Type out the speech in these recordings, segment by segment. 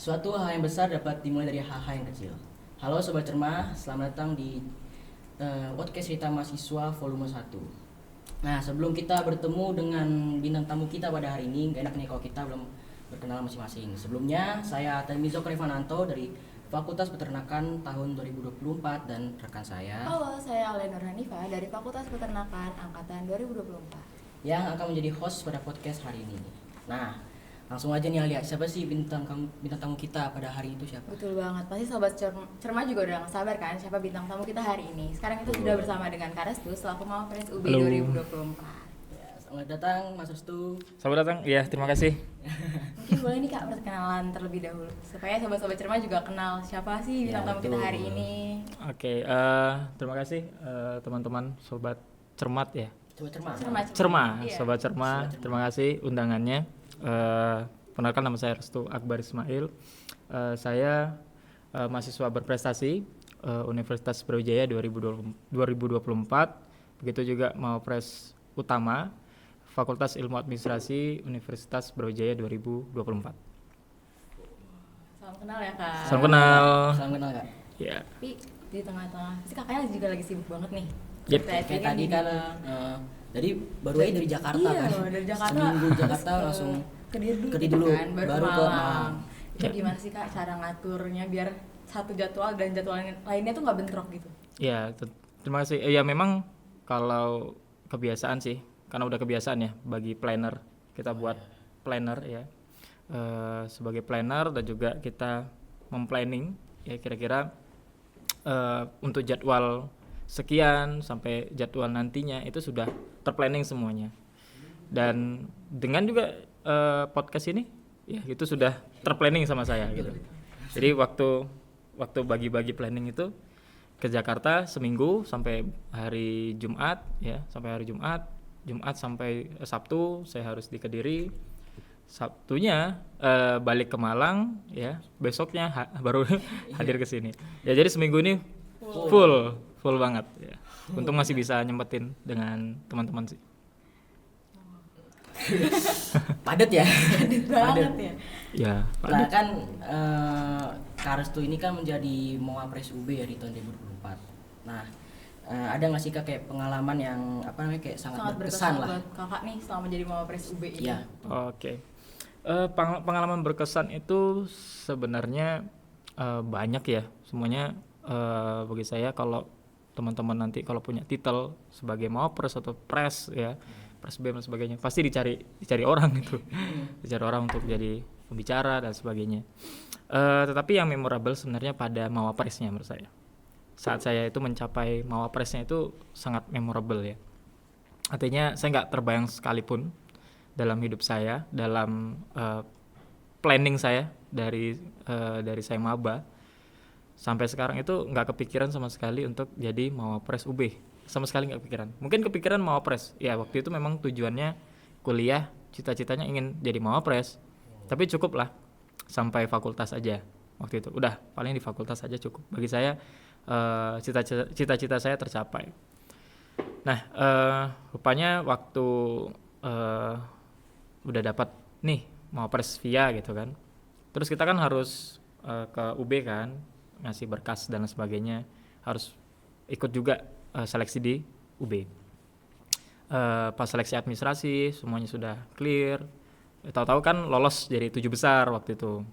Suatu hal yang besar dapat dimulai dari hal-hal yang kecil. Halo Sobat Cermah, selamat datang di podcast cerita mahasiswa volume 1. Nah, sebelum kita bertemu dengan bintang tamu kita pada hari ini, gak enak nih kalau kita belum berkenalan masing-masing. Sebelumnya, saya Temizo Krivananto dari Fakultas Peternakan tahun 2024 dan rekan saya Halo, saya Alenur Hanifah dari Fakultas Peternakan angkatan 2024 yang akan menjadi host pada podcast hari ini. Nah, langsung aja nih Alia, siapa sih bintang tamu kita pada hari itu siapa? Betul banget, pasti Sobat Cerma juga udah gak sabar kan siapa bintang tamu kita hari ini. Sekarang kita sudah bersama dengan Kak Restu selaku Mawapres UB 2024. Ya, selamat datang Mas Restu. Selamat datang, ya terima kasih. Mungkin boleh nih Kak perkenalan terlebih dahulu supaya Sobat-Sobat Cerma juga kenal siapa sih bintang tamu kita hari ini. Oke, terima kasih teman-teman Sobat Cermat ya. Cerma. Iya. Sobat Cerma, terima kasih undangannya. Perkenalkan nama saya Restu Akbar Ismail. Saya mahasiswa berprestasi Universitas Brawijaya 2024. Begitu juga Mawapres utama Fakultas Ilmu Administrasi Universitas Brawijaya 2024. Salam kenal ya Kak. Salam kenal. Salam kenal Kak. Ya. Tapi di tengah-tengah, pasti kakaknya juga lagi sibuk banget nih. Yep. Kayak tadi kan jadi baru aja dari Jakarta iya, kan. Dari Jakarta. Seminggu Jakarta langsung ke dulu kan, baru ke Malang. Itu Ya. gimana sih Kak cara ngaturnya biar satu jadwal dan jadwal lainnya tuh nggak bentrok gitu? Ya, terima kasih. Ya memang kalau kebiasaan sih, karena udah kebiasaan ya bagi planner, kita buat planner ya. Sebagai planner dan juga kita memplanning ya kira-kira untuk jadwal sekian sampai jadwal nantinya itu sudah terplanning semuanya. Dan dengan juga podcast ini ya itu sudah terplanning sama saya gitu. Jadi waktu bagi-bagi planning itu ke Jakarta seminggu sampai hari Jumat ya, Jumat sampai Sabtu saya harus di Kediri. Sabtunya balik ke Malang ya, besoknya baru hadir ke sini. Ya jadi seminggu ini full banget ya. Untung masih bisa nyempetin dengan teman-teman sih. Padat ya. Padat ya. Ya, Nah kan Kak Restu ini kan menjadi Mawapres UB ya di tahun 2024. Nah, ada nggak sih Kak kayak pengalaman yang kayak sangat berkesan lah? buat kakak nih selama jadi Mawapres UB ini. Iya. Oke. Pengalaman berkesan itu sebenarnya banyak ya. Semuanya bagi saya kalau teman-teman nanti kalau punya titel sebagai Mawapres atau Pres ya, Pres BEM dan sebagainya, pasti dicari orang itu. Dicari orang untuk jadi pembicara dan sebagainya. Tetapi yang memorable sebenarnya pada Mawapresnya menurut saya. Saat saya itu mencapai Mawapresnya itu sangat memorable ya. Artinya saya nggak terbayang sekalipun dalam hidup saya, dalam planning saya dari saya maba sampai sekarang itu nggak kepikiran sama sekali untuk jadi Mawapres UB, sama sekali nggak kepikiran. Mungkin kepikiran Mawapres ya, waktu itu memang tujuannya kuliah, cita-citanya ingin jadi Mawapres, tapi cukup lah sampai fakultas aja waktu itu, udah paling di fakultas aja cukup bagi saya. Cita-cita saya tercapai. Nah rupanya waktu udah dapat nih Mawapres via gitu kan, terus kita kan harus ke UB kan, ngasih berkas dan sebagainya, harus ikut juga seleksi di UB. Pas seleksi administrasi semuanya sudah clear, tahu-tahu kan lolos jadi 7 besar waktu itu.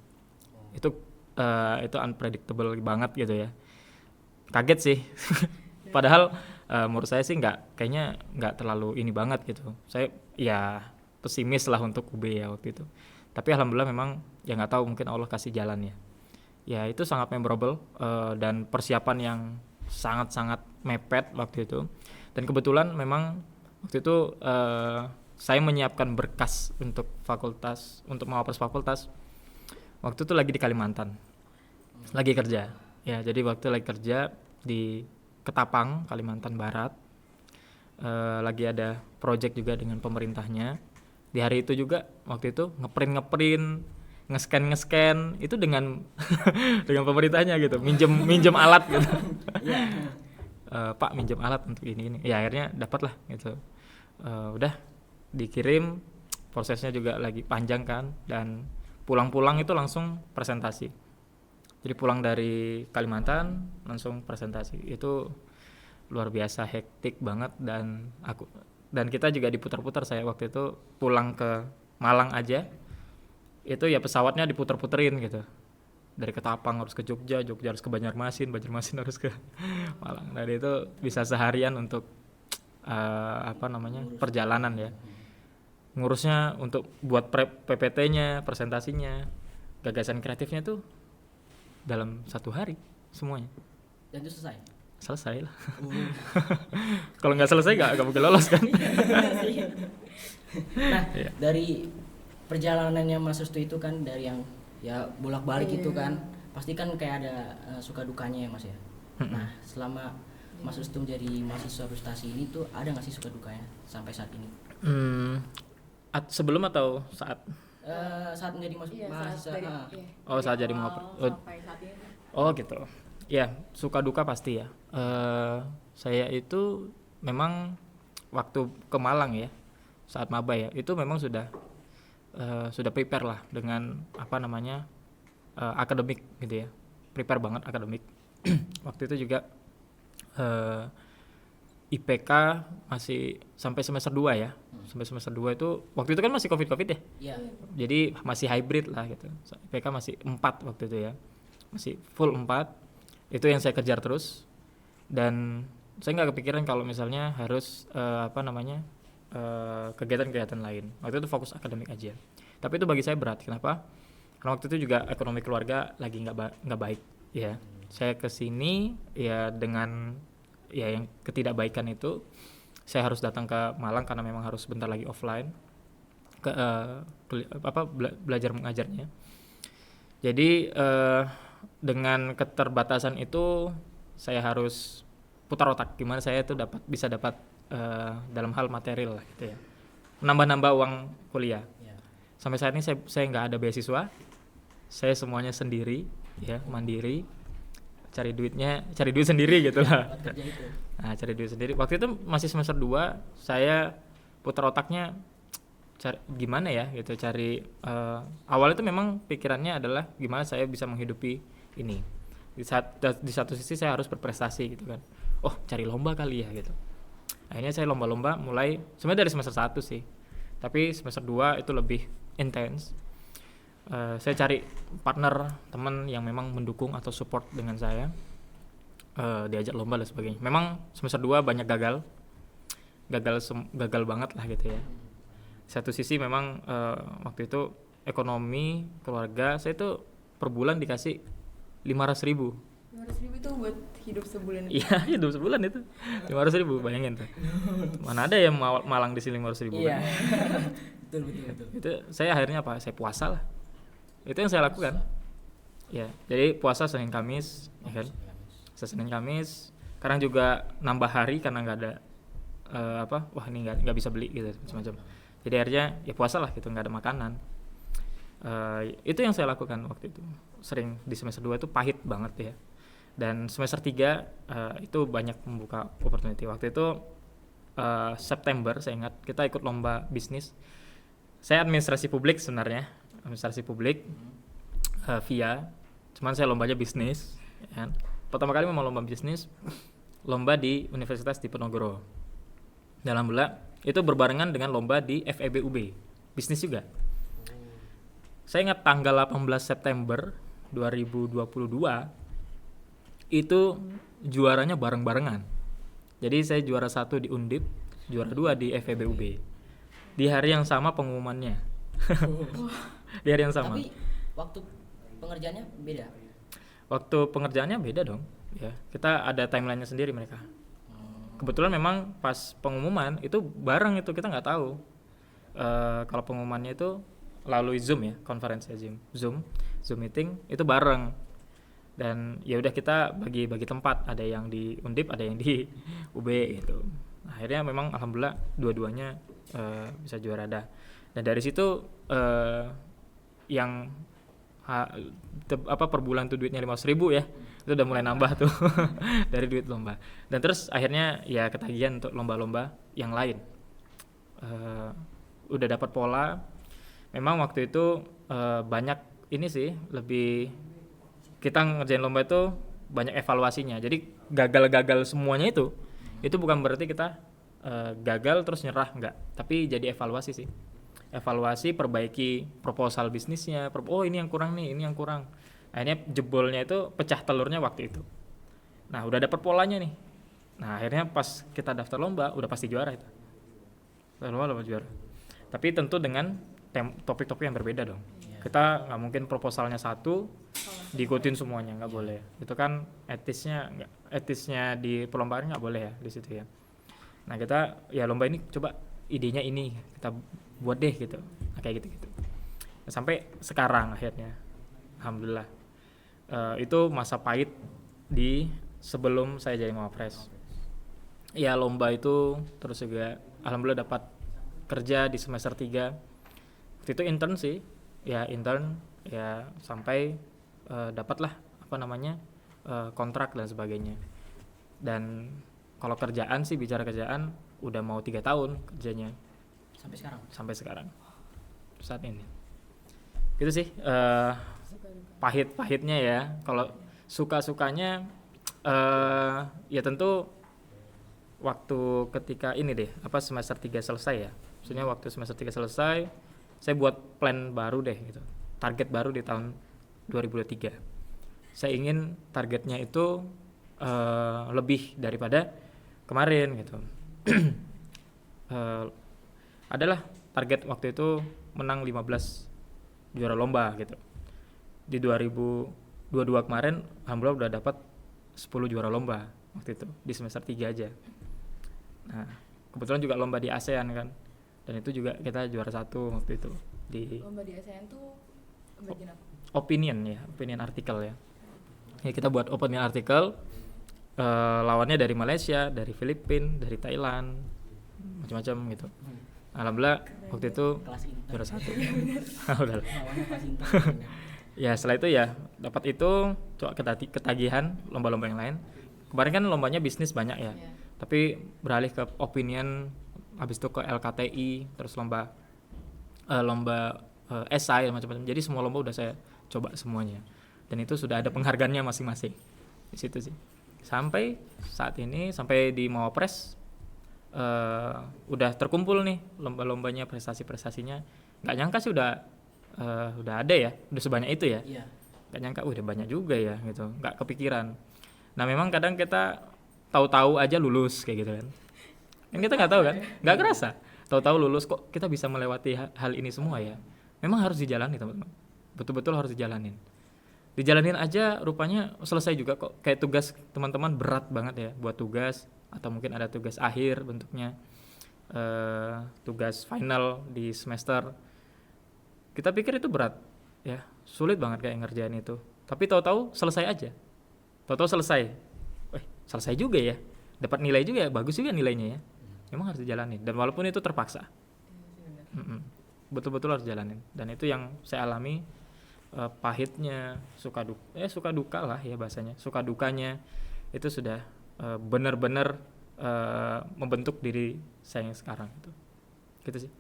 Itu unpredictable banget gitu ya, kaget sih. Padahal menurut saya sih kayaknya nggak terlalu ini banget gitu. Saya ya pesimis lah untuk UB ya waktu itu. Tapi alhamdulillah memang ya nggak tahu, mungkin Allah kasih jalan ya. Ya itu sangat memorable dan persiapan yang sangat-sangat mepet waktu itu. Dan kebetulan memang waktu itu saya menyiapkan berkas untuk fakultas, untuk Mawapres fakultas. Waktu itu lagi di Kalimantan, lagi kerja. Ya jadi waktu lagi kerja di Ketapang, Kalimantan Barat. Lagi ada project juga dengan pemerintahnya. Di hari itu juga waktu itu ngeprint, nge-scan itu dengan dengan pemerintahnya gitu, minjem alat gitu. Pak minjem alat untuk ini ya, akhirnya dapat lah gitu. Udah dikirim, prosesnya juga lagi panjang kan, dan pulang-pulang itu langsung presentasi. Jadi pulang dari Kalimantan langsung presentasi. Itu luar biasa hektik banget, dan kita juga diputar-putar. Saya waktu itu pulang ke Malang aja itu ya pesawatnya diputer-puterin gitu, dari Ketapang harus ke Jogja harus ke Banjarmasin harus ke Malang. Dan itu bisa seharian untuk perjalanan ya, ngurusnya untuk buat PPT-nya, presentasinya, gagasan kreatifnya tuh dalam 1 hari semuanya. Dan itu Selesai lah. Kalau nggak selesai nggak mungkin lolos kan. Nah, dari perjalanannya Mas Restu itu kan, dari yang ya bolak-balik itu kan, pasti kan kayak ada suka dukanya ya Mas ya. Nah, selama Mas Restu menjadi mahasiswa frustasi ini tuh ada nggak sih suka dukanya sampai saat ini? Sebelum atau saat? Saat menjadi mahasiswa. Saat jadi sampai saat ini. Oh gitu. Ya, suka duka pasti ya. Saya itu memang waktu ke Malang ya, saat maba ya, itu memang sudah prepare lah dengan akademik gitu ya, prepare banget akademik. Waktu itu juga IPK masih sampai semester 2 ya. Sampai semester 2 itu waktu itu kan masih covid ya. Iya. Jadi masih hybrid lah gitu. IPK masih 4 waktu itu ya, masih full 4. Itu yang saya kejar terus, dan saya nggak kepikiran kalau misalnya harus kegiatan-kegiatan lain. Waktu itu fokus akademik aja. Tapi itu bagi saya berat. Kenapa? Karena waktu itu juga ekonomi keluarga lagi nggak baik ya. Saya kesini ya dengan ya yang ketidakbaikan itu, saya harus datang ke Malang karena memang harus bentar lagi offline belajar mengajarnya. Jadi dengan keterbatasan itu saya harus putar otak gimana saya tuh bisa dapat dalam hal material lah gitu ya, nambah uang kuliah. Sampai saat ini saya nggak ada beasiswa, saya semuanya sendiri ya, mandiri, cari duit sendiri gitu lah. Nah, cari duit sendiri. Waktu itu masih semester 2, saya putar otaknya gimana ya gitu, cari awal itu memang pikirannya adalah gimana saya bisa menghidupi ini. Di satu sisi saya harus berprestasi gitu kan. Cari lomba kali ya gitu. Akhirnya saya lomba-lomba mulai sebenarnya dari semester 1 sih. Tapi semester 2 itu lebih intens. Saya cari partner, teman yang memang mendukung atau support dengan saya. Diajak lomba dan sebagainya. Memang semester 2 banyak gagal banget lah gitu ya. Satu sisi memang waktu itu ekonomi keluarga saya itu per bulan dikasih 500.000. 500.000 itu buat hidup sebulan? Iya, hidup sebulan itu 500.000, bayangin tuh. Mana ada yang Malang di sini 500.000. Iya. betul. Itu saya akhirnya saya puasa lah. Itu yang saya lakukan. Ya, jadi puasa Senin Kamis, ya kan? Senin Kamis. Sekarang juga nambah hari karena nggak ada ini nggak bisa beli gitu semacam. Jadi akhirnya ya puasa lah gitu, nggak ada makanan. Itu yang saya lakukan waktu itu. Sering di semester 2 itu pahit banget ya. Dan semester 3 itu banyak membuka opportunity. Waktu itu September saya ingat kita ikut lomba bisnis. Saya administrasi publik sebenarnya, via, cuman saya lombanya bisnis. Ya. Pertama kali memang lomba bisnis, lomba di Universitas Diponegoro. Dalam bulan itu berbarengan dengan lomba di FEB-UB, bisnis juga. Saya ingat tanggal 18 September 2022 itu juaranya bareng-barengan. Jadi saya juara 1 di Undip, juara 2 di FEB-UB. Di hari yang sama pengumumannya. Di hari yang sama. Tapi waktu pengerjaannya beda? Waktu pengerjaannya beda dong. Ya, kita ada timelinenya sendiri mereka. Kebetulan memang pas pengumuman itu bareng, itu kita nggak tahu. Kalau pengumumannya itu melalui Zoom ya, konferensi Zoom meeting itu bareng. Dan ya udah kita bagi tempat, ada yang di Undip, ada yang di UB gitu. Akhirnya memang alhamdulillah dua-duanya bisa juara dah. Dan dari situ yang per bulan tuh duitnya 500.000 ya, itu udah mulai nambah tuh dari duit lomba. Dan terus akhirnya ya ketagihan untuk lomba-lomba yang lain. Udah dapat pola, memang waktu itu banyak ini sih, lebih kita ngerjain lomba itu banyak evaluasinya. Jadi gagal semuanya itu bukan berarti kita gagal terus nyerah, enggak, tapi jadi evaluasi sih. Evaluasi, perbaiki proposal bisnisnya, oh ini yang kurang nih, ini yang kurang. Akhirnya jebolnya itu pecah telurnya waktu itu. Nah udah dapet polanya nih. Nah akhirnya pas kita daftar lomba udah pasti juara itu. Lomba juara. Tapi tentu dengan topik-topik yang berbeda dong. Kita nggak mungkin proposalnya satu diikutin semuanya, nggak boleh. Itu kan etisnya di perlombaan nggak boleh ya di situ ya. Nah kita ya lomba ini coba idenya ini kita buat deh gitu. Nah, kayak gitu. Nah, sampai sekarang akhirnya, alhamdulillah. Itu masa pahit di sebelum saya jadi Mawapres. Ya lomba itu terus juga alhamdulillah dapat kerja di semester 3. Waktu itu intern sih, ya intern ya sampai dapatlah kontrak dan sebagainya. Dan kalau kerjaan sih, bicara kerjaan udah mau 3 tahun kerjanya sampai sekarang saat ini. Gitu sih pahit-pahitnya ya. Kalau suka-sukanya ya tentu waktu ketika ini deh semester 3 selesai ya. Maksudnya waktu semester 3 selesai saya buat plan baru deh gitu. Target baru di tahun 2023. Saya ingin targetnya itu lebih daripada kemarin gitu. Adalah target waktu itu menang 15 juara lomba gitu. Di 2022 kemarin alhamdulillah udah dapat 10 juara lomba waktu itu di semester 3 aja. Nah, kebetulan juga lomba di ASEAN kan. Dan itu juga kita juara 1 waktu itu di lomba di ASEAN tuh bagian apa? Opinion artikel ya. Ya kita buat opinion artikel, lawannya dari Malaysia, dari Filipina, dari Thailand, macam-macam gitu. Alhamdulillah waktu itu juara 1. Alhamdulillah. Ya setelah itu ya dapat itu, coba ketagihan lomba-lomba yang lain. Kemarin kan lombanya bisnis banyak ya. Tapi beralih ke opinion, habis itu ke LKTI, terus lomba esai macam-macam. Jadi semua lomba udah saya coba semuanya. Dan itu sudah ada penghargaannya masing-masing. Di situ sih. Sampai saat ini, sampai di Mawapres udah terkumpul nih lomba-lombanya, prestasi-prestasinya. Nggak nyangka sih udah ada ya, udah sebanyak itu ya. Iya. Nggak nyangka udah banyak juga ya gitu. Nggak kepikiran. Nah memang kadang kita tahu-tahu aja lulus kayak gitu kan. Kan kita nggak tahu kan, nggak kerasa. Tahu-tahu lulus kok kita bisa melewati hal ini semua ya. Memang harus dijalani teman-teman. Betul-betul harus dijalanin. Dijalanin aja rupanya selesai juga kok. Kayak tugas teman-teman berat banget ya buat tugas, atau mungkin ada tugas akhir bentuknya, tugas final di semester. Kita pikir itu berat ya, sulit banget kayak ngerjain itu. Tapi tahu-tahu selesai aja. Tahu-tahu selesai. Selesai juga ya. Dapat nilai juga ya, bagus juga nilainya ya. Memang harus dijalanin, dan walaupun itu terpaksa. Betul-betul harus jalanin. Dan itu yang saya alami, pahitnya, suka duka lah ya bahasanya. Suka dukanya itu sudah benar-benar membentuk diri saya yang sekarang gitu sih.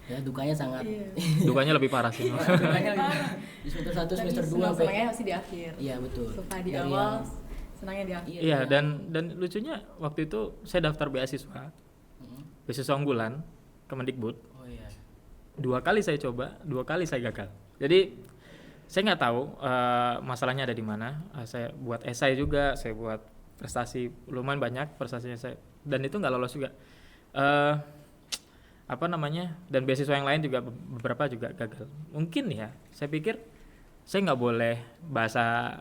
Ya dukanya sangat. Dukanya lebih parah sih. Dukanya lebih parah. Di semester 1, semester 2 senangnya masih di akhir. Iya betul. Suka di awal, senangnya di akhir. Iya, dan lucunya waktu itu saya daftar beasiswa unggulan Kemendikbud. Oh iya. 2 kali saya coba, 2 kali saya gagal. Jadi saya nggak tahu masalahnya ada di mana. Saya buat esai juga, saya buat prestasi lumayan banyak prestasinya saya, dan itu nggak lolos juga. Dan beasiswa yang lain juga beberapa juga gagal. Mungkin ya, saya pikir saya nggak boleh bahasa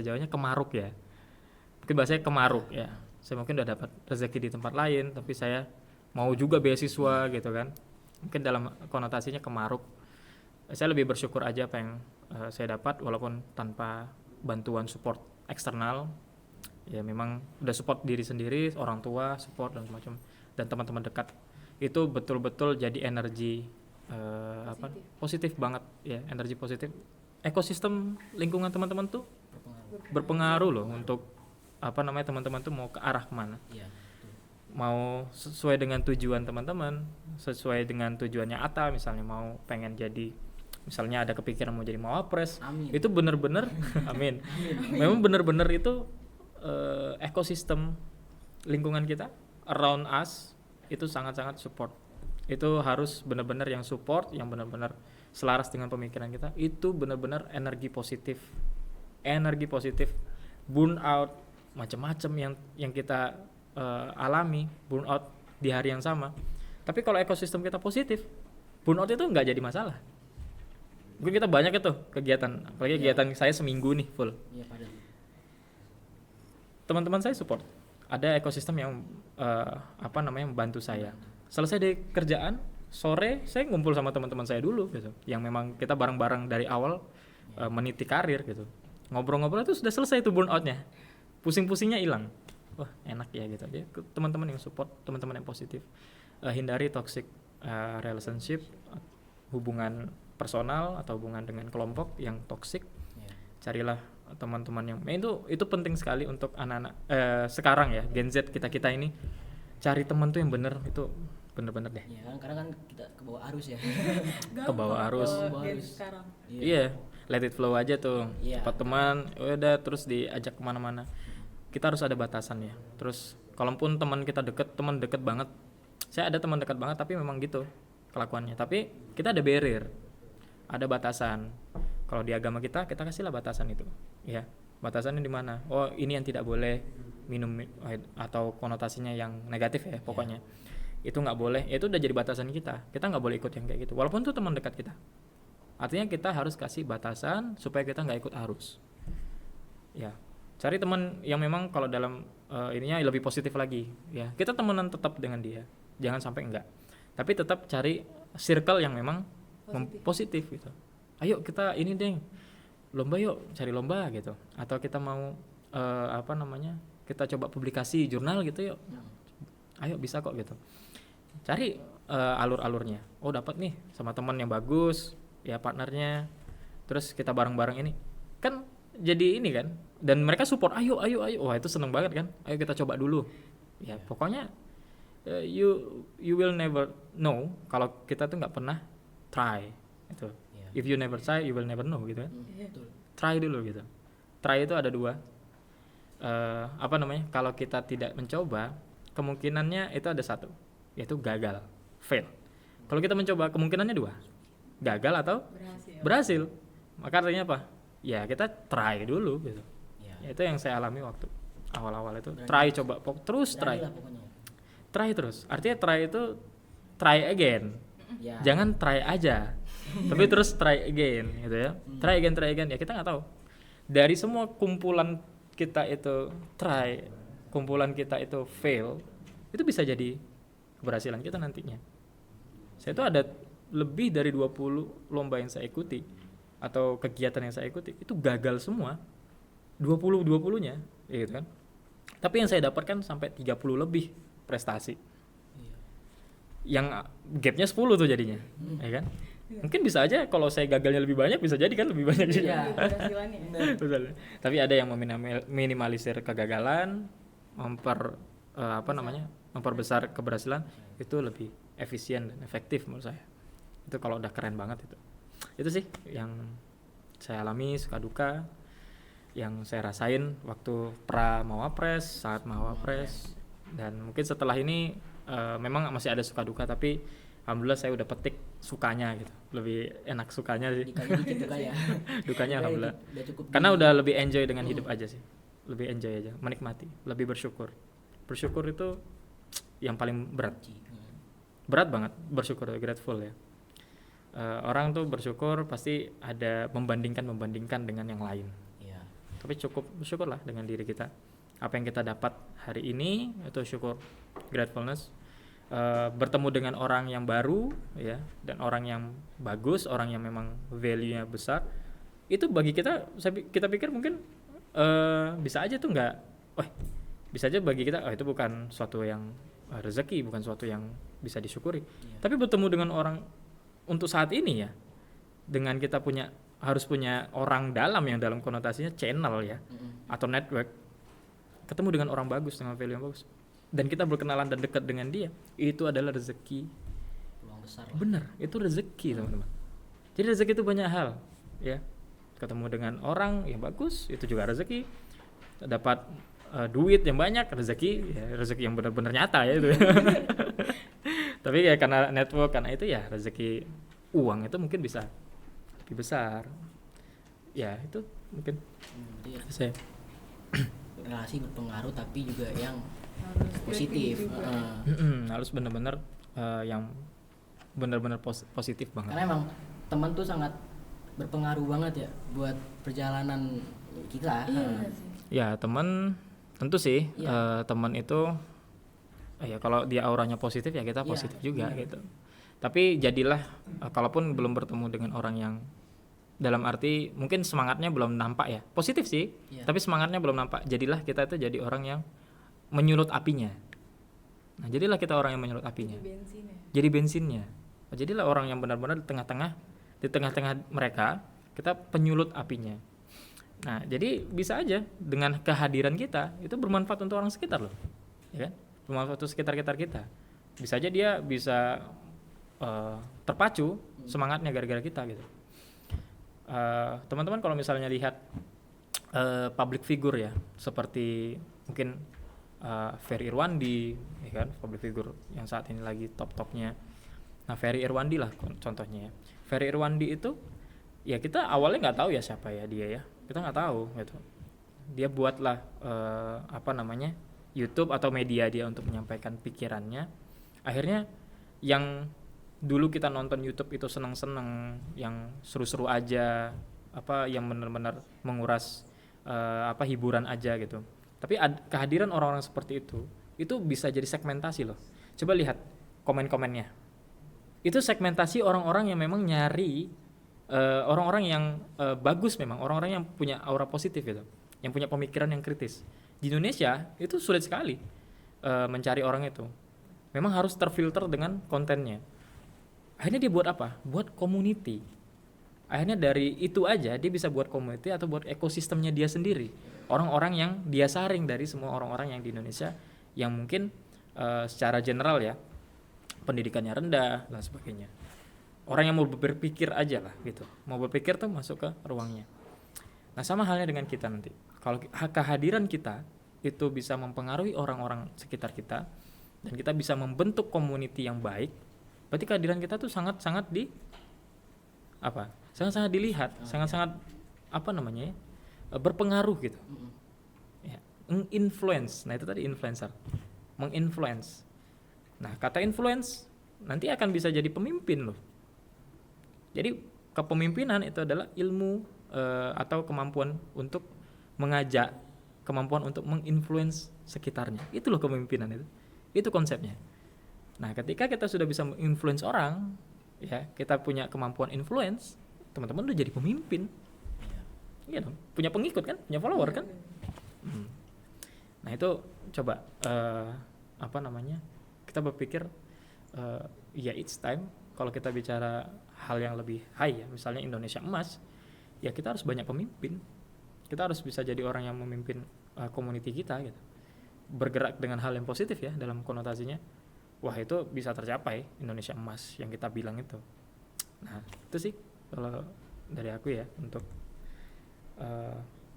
Jawanya kemaruk ya. Mungkin bahasanya kemaruk ya. Saya mungkin udah dapat rezeki di tempat lain, tapi saya mau juga beasiswa gitu kan. Mungkin dalam konotasinya kemaruk. Saya lebih bersyukur aja apa yang saya dapat, walaupun tanpa bantuan support eksternal. Ya memang udah support diri sendiri, orang tua support dan semacam, dan teman-teman dekat. Itu betul-betul jadi energi positif banget ya, energi positif. Ekosistem lingkungan teman-teman tuh berpengaruh loh untuk teman-teman tuh mau ke arah kemana. Iya. mau sesuai dengan tujuan teman-teman, sesuai dengan tujuannya Atta, misalnya mau pengen jadi, misalnya ada kepikiran mau jadi mawapres, Amin. itu bener-bener amin, memang bener-bener itu ekosistem lingkungan kita around us itu sangat-sangat support. Itu harus benar-benar yang support, yang benar-benar selaras dengan pemikiran kita. Itu benar-benar energi positif, burn out macam-macam yang kita alami, burn out di hari yang sama. Tapi kalau ekosistem kita positif, burn out itu nggak jadi masalah. Mungkin kita banyak itu kegiatan, apalagi kegiatan saya seminggu nih full. Iya, padahal. Teman-teman saya support, ada ekosistem yang membantu saya. Selesai dari kerjaan, sore saya ngumpul sama teman-teman saya dulu gitu, yang memang kita bareng-bareng dari awal meniti karir gitu. Ngobrol-ngobrol itu sudah selesai tuh burnoutnya, pusing-pusingnya hilang. Wah enak ya gitu. Dia teman-teman yang support, teman-teman yang positif. Hindari toxic relationship, hubungan personal atau hubungan dengan kelompok yang toxic. Carilah teman-teman yang itu penting sekali untuk anak-anak sekarang ya, Gen Z kita ini, cari teman tuh yang bener, itu bener-bener deh. Iya kan, karena kan kita ke bawah arus ya. Ke bawah arus. Sekarang. Iya, let it flow aja tuh. Iya. Dapat teman, udah terus diajak kemana-mana. Kita harus ada batasan ya. Terus kalaupun teman kita teman deket banget, saya ada teman dekat banget tapi memang gitu kelakuannya. Tapi kita ada barrier, ada batasan. Kalau di agama kita kasihlah batasan itu. Ya, batasannya di mana? Oh, ini yang tidak boleh minum atau konotasinya yang negatif ya pokoknya. Itu nggak boleh. Itu udah jadi batasan kita. Kita nggak boleh ikut yang kayak gitu. Walaupun itu teman dekat kita. Artinya kita harus kasih batasan supaya kita nggak ikut arus. Ya, cari teman yang memang kalau dalam ininya lebih positif lagi. Ya, kita temenan tetap dengan dia. Jangan sampai enggak. Tapi tetap cari circle yang memang positif gitu. Ayo kita ini deh, lomba yuk, cari lomba gitu. Atau kita mau kita coba publikasi jurnal gitu yuk. Ayo bisa kok gitu. Cari alur-alurnya. Oh dapat nih sama teman yang bagus, ya partnernya. Terus kita bareng-bareng ini. Kan jadi ini kan. Dan mereka support, ayo. Wah itu seneng banget kan. Ayo kita coba dulu. Ya pokoknya you will never know kalau kita tuh nggak pernah try itu. If you never try, you will never know gitu kan. Betul. Try dulu gitu. Try itu ada dua. Kalau kita tidak mencoba, kemungkinannya itu ada satu, yaitu gagal, fail. Kalau kita mencoba, kemungkinannya dua, gagal atau berhasil. Maka artinya apa? Ya kita try dulu gitu. Ya, itu yang saya alami waktu awal-awal itu. Try, coba, terus try. Try terus. Artinya try itu try again. Ya. Jangan try aja. Tapi terus try again gitu ya. Try again ya kita nggak tahu. Dari semua kumpulan kita itu try, kumpulan kita itu fail, itu bisa jadi keberhasilan kita nantinya. Saya itu ada lebih dari 20 lomba yang saya ikuti atau kegiatan yang saya ikuti itu gagal semua. 20-20-nya gitu kan. Tapi yang saya dapatkan sampai 30 lebih prestasi. Yang gapnya 10 tuh jadinya. Ya kan? Mungkin bisa aja kalau saya gagalnya lebih banyak, bisa jadi kan lebih banyak juga. Betul. Tapi ada yang meminimalisir kegagalan, memperbesar keberhasilan, itu lebih efisien dan efektif menurut saya. Itu kalau udah keren banget itu. Itu sih yang saya alami, suka duka yang saya rasain waktu mawapres, saat mawapres, dan mungkin setelah ini memang masih ada suka duka, tapi alhamdulillah saya udah petik sukanya gitu, lebih enak sukanya sih. Dukanya alhamdulillah. Karena udah lebih enjoy dengan hidup aja sih, lebih enjoy aja, menikmati, lebih bersyukur. Bersyukur itu yang paling berat banget bersyukur, grateful ya. Orang tuh bersyukur pasti ada membandingkan dengan yang lain. Tapi cukup bersyukurlah dengan diri kita. Apa yang kita dapat hari ini itu syukur, gratefulness. Bertemu dengan orang yang baru ya, dan orang yang bagus, orang yang memang value-nya besar, itu bagi kita pikir mungkin bisa aja tuh bisa aja bagi kita itu bukan suatu yang rezeki, bukan suatu yang bisa disyukuri. Tapi bertemu dengan orang untuk saat ini ya, dengan kita harus punya orang dalam yang dalam konotasinya channel ya, atau network, ketemu dengan orang bagus dengan value yang bagus, dan kita berkenalan dan dekat dengan dia, itu adalah rezeki. Peluang besar lah. Bener, itu rezeki teman-teman. Jadi rezeki itu banyak hal, ya. Ketemu dengan orang yang bagus, itu juga rezeki. Dapat duit yang banyak, rezeki, ya rezeki yang benar-benar nyata ya itu. Tapi ya karena network, karena itu ya rezeki uang itu mungkin bisa lebih besar. Ya itu mungkin Jadi saya. relasi berpengaruh tapi juga yang Harus positif. juga. Harus benar-benar yang benar-benar positif banget. Karena emang teman tuh sangat berpengaruh banget ya buat perjalanan kita. Iya benar sih. Ya teman tentu sih teman itu ya kalau dia auranya positif ya kita Iya, positif juga benar. gitu. Tapi jadilah kalaupun belum bertemu dengan orang yang dalam arti mungkin semangatnya belum nampak ya, positif sih, Iya. tapi semangatnya belum nampak. Jadilah kita itu jadi orang yang menyulut apinya. Nah jadilah kita orang yang menyulut apinya. Jadi bensin ya. Jadi bensinnya. Jadilah orang yang benar-benar di tengah-tengah mereka kita penyulut apinya. Nah jadi bisa aja dengan kehadiran kita itu bermanfaat untuk orang sekitar loh, ya kan? Bermanfaat untuk sekitar kita. Bisa aja dia bisa terpacu semangatnya gara-gara kita gitu. Teman-teman kalau misalnya lihat public figure ya, seperti mungkin Ferry Irwandi, ya kan, public figure yang saat ini lagi top-topnya. Nah Ferry Irwandi lah contohnya ya. Ferry Irwandi itu ya kita awalnya nggak tahu ya siapa ya dia ya, kita nggak tahu gitu. Dia buatlah YouTube atau media dia untuk menyampaikan pikirannya. Akhirnya yang dulu kita nonton YouTube itu seneng-seneng, yang seru-seru aja, yang benar-benar menguras hiburan aja gitu. Tapi kehadiran orang-orang seperti itu bisa jadi segmentasi loh. Coba lihat komen-komennya. Itu segmentasi orang-orang yang memang nyari orang-orang yang bagus, memang orang-orang yang punya aura positif gitu, yang punya pemikiran yang kritis. Di Indonesia itu sulit sekali mencari orang itu. Memang harus terfilter dengan kontennya. Akhirnya dia buat apa? Buat community. Akhirnya dari itu aja dia bisa buat community atau buat ekosistemnya dia sendiri. Orang-orang yang dia saring dari semua orang-orang yang di Indonesia yang mungkin secara general ya pendidikannya rendah dan sebagainya. Orang yang mau berpikir aja lah gitu. Mau berpikir tuh masuk ke ruangnya. Nah sama halnya dengan kita nanti. Kalau kehadiran kita itu bisa mempengaruhi orang-orang sekitar kita dan kita bisa membentuk community yang baik, berarti kehadiran kita tuh sangat-sangat sangat-sangat dilihat, sangat-sangat berpengaruh gitu. Ya, influence. Nah itu tadi influencer, menginfluence. Nah kata influence nanti akan bisa jadi pemimpin loh. Jadi kepemimpinan itu adalah ilmu atau kemampuan untuk mengajak, kemampuan untuk menginfluence sekitarnya. Itu loh kepemimpinan itu. Itu konsepnya. Nah, ketika kita sudah bisa menginfluence orang, ya, kita punya kemampuan influence, teman-teman udah jadi pemimpin. Iya dong, punya pengikut kan, punya follower kan. Nah, itu coba kita berpikir ya it's time kalau kita bicara hal yang lebih high ya, misalnya Indonesia emas, ya kita harus banyak pemimpin. Kita harus bisa jadi orang yang memimpin community kita gitu. Bergerak dengan hal yang positif ya dalam konotasinya. Wah itu bisa tercapai Indonesia emas yang kita bilang itu. Nah itu sih kalau dari aku ya untuk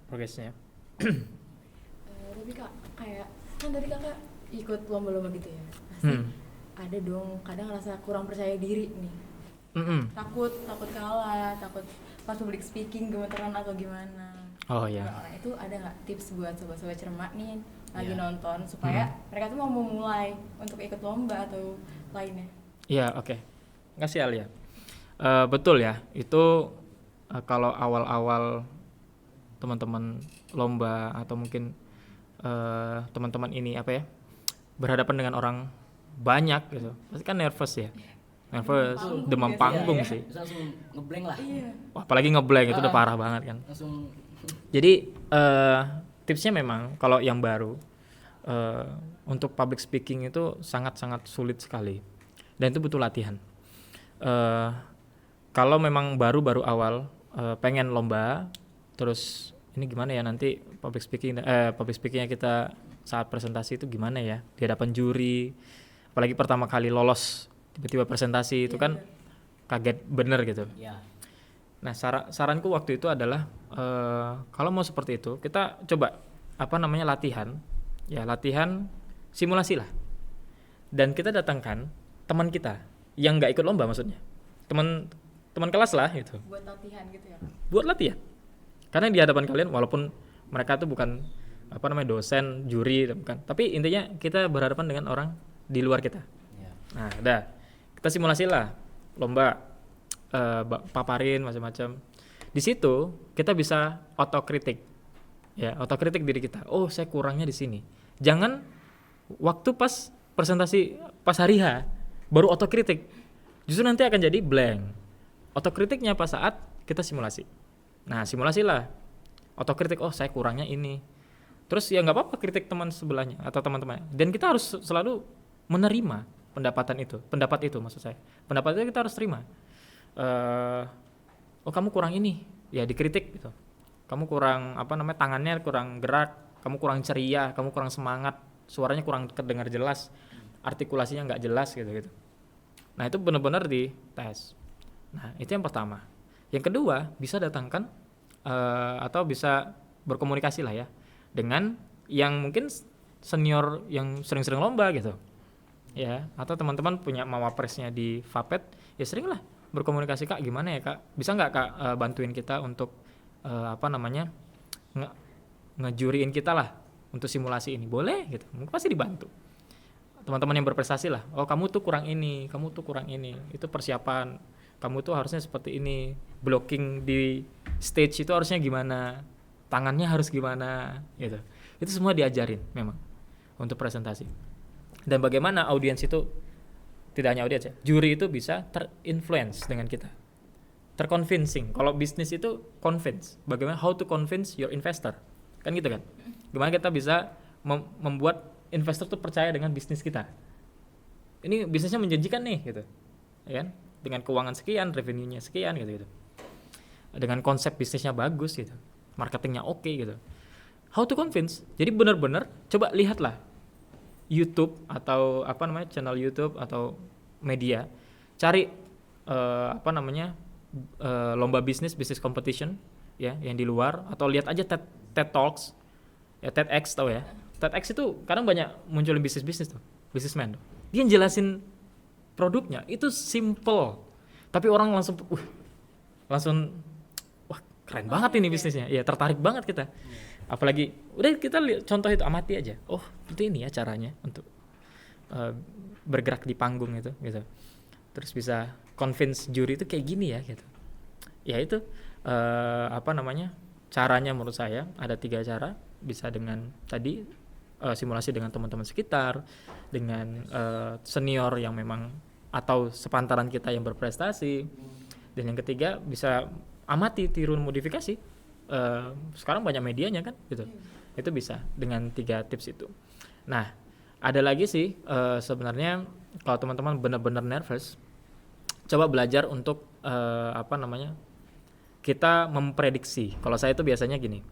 progresnya. Tapi kak, kayak kan tadi kakak ikut lomba-lomba gitu ya, pasti ada dong kadang ngerasa kurang percaya diri nih. Takut kalah, takut pas public speaking gemeteran atau gimana. Oh ya. Nah, itu ada nggak tips buat sobat-sobat cermat nih lagi nonton supaya mereka tuh mau memulai untuk ikut lomba atau lainnya? Iya oke. Makasih Alia. Betul ya, itu kalau awal-awal teman-teman lomba atau mungkin teman-teman ini berhadapan dengan orang banyak gitu, pasti kan nervous ya. Nervous, demam panggung sih. Bisa langsung ngeblank lah. Wah, apalagi ngeblank itu udah parah banget kan. Langsung Jadi tipsnya memang kalau yang baru untuk public speaking itu sangat-sangat sulit sekali dan itu butuh latihan. Kalau memang baru awal pengen lomba, terus ini gimana ya nanti public speakingnya kita saat presentasi itu gimana ya di hadapan juri, apalagi pertama kali lolos tiba-tiba presentasi itu kan kaget bener gitu. Ya. Nah saranku waktu itu adalah kalau mau seperti itu kita coba latihan simulasi lah, dan kita datangkan teman kita yang nggak ikut lomba, maksudnya teman kelas lah gitu, buat latihan gitu ya. buat latihan, karena di hadapan kalian walaupun mereka tuh bukan dosen, juri, bukan, tapi intinya kita berhadapan dengan orang di luar kita. Ya. Nah udah kita simulasi lah lomba, paparin macam-macam. Di situ kita bisa otokritik diri kita. Oh saya kurangnya di sini. Jangan waktu pas presentasi pas hari H baru otokritik, justru nanti akan jadi blank. Otokritiknya pas saat kita simulasi. Nah simulasilah otokritik, oh saya kurangnya ini. Terus ya nggak apa-apa kritik teman sebelahnya atau teman-teman. Dan kita harus selalu menerima pendapat itu maksud saya. Pendapat itu kita harus terima. Oh kamu kurang ini, ya dikritik gitu. Kamu kurang tangannya kurang gerak, kamu kurang ceria, kamu kurang semangat, suaranya kurang kedengar jelas, artikulasinya nggak jelas gitu. Nah itu benar-benar dites. Nah itu yang pertama. Yang kedua, bisa datangkan atau bisa berkomunikasi lah ya dengan yang mungkin senior yang sering-sering lomba gitu ya, atau teman-teman punya mawapresnya di Vapet, ya sering lah berkomunikasi, Kak gimana ya Kak, bisa nggak Kak bantuin kita untuk ngejuriin kita lah untuk simulasi ini, boleh gitu, mungkin pasti dibantu teman-teman yang berprestasi lah. Oh kamu tuh kurang ini, itu persiapan kamu tuh harusnya seperti ini, blocking di stage itu harusnya gimana, tangannya harus gimana gitu. Itu semua diajarin memang untuk presentasi. Dan bagaimana audiens itu, tidak hanya audiens ya, juri itu bisa terinfluence dengan kita, terconvincing. Kalau bisnis itu convince, bagaimana how to convince your investor, kan gitu kan. Gimana kita bisa membuat investor tuh percaya dengan bisnis kita, ini bisnisnya menjanjikan nih gitu ya kan, dengan keuangan sekian, revenue-nya sekian gitu, dengan konsep bisnisnya bagus gitu, marketingnya oke gitu. How to convince, jadi benar-benar coba lihatlah YouTube atau channel YouTube atau media, cari lomba business competition ya yang di luar, atau lihat aja TED Talks ya, TEDx tahu ya. TEDx itu kadang banyak munculin bisnis tuh, businessman tuh. Dia jelasin produknya itu simple, tapi orang langsung wah keren banget ini bisnisnya, ya tertarik banget kita. Apalagi udah kita lihat contoh itu, amati aja, oh seperti ini ya caranya untuk bergerak di panggung itu gitu. Terus bisa convince juri itu kayak gini ya gitu. Ya itu caranya menurut saya ada 3 cara. Bisa dengan tadi simulasi dengan teman-teman sekitar, dengan senior yang memang atau sepantaran kita yang berprestasi, dan yang ketiga bisa amati, tiru, modifikasi. Sekarang banyak medianya kan gitu. Itu bisa dengan 3 tips itu. Nah ada lagi sih sebenarnya kalau teman-teman benar-benar nervous, coba belajar untuk kita memprediksi. Kalau saya itu biasanya gini,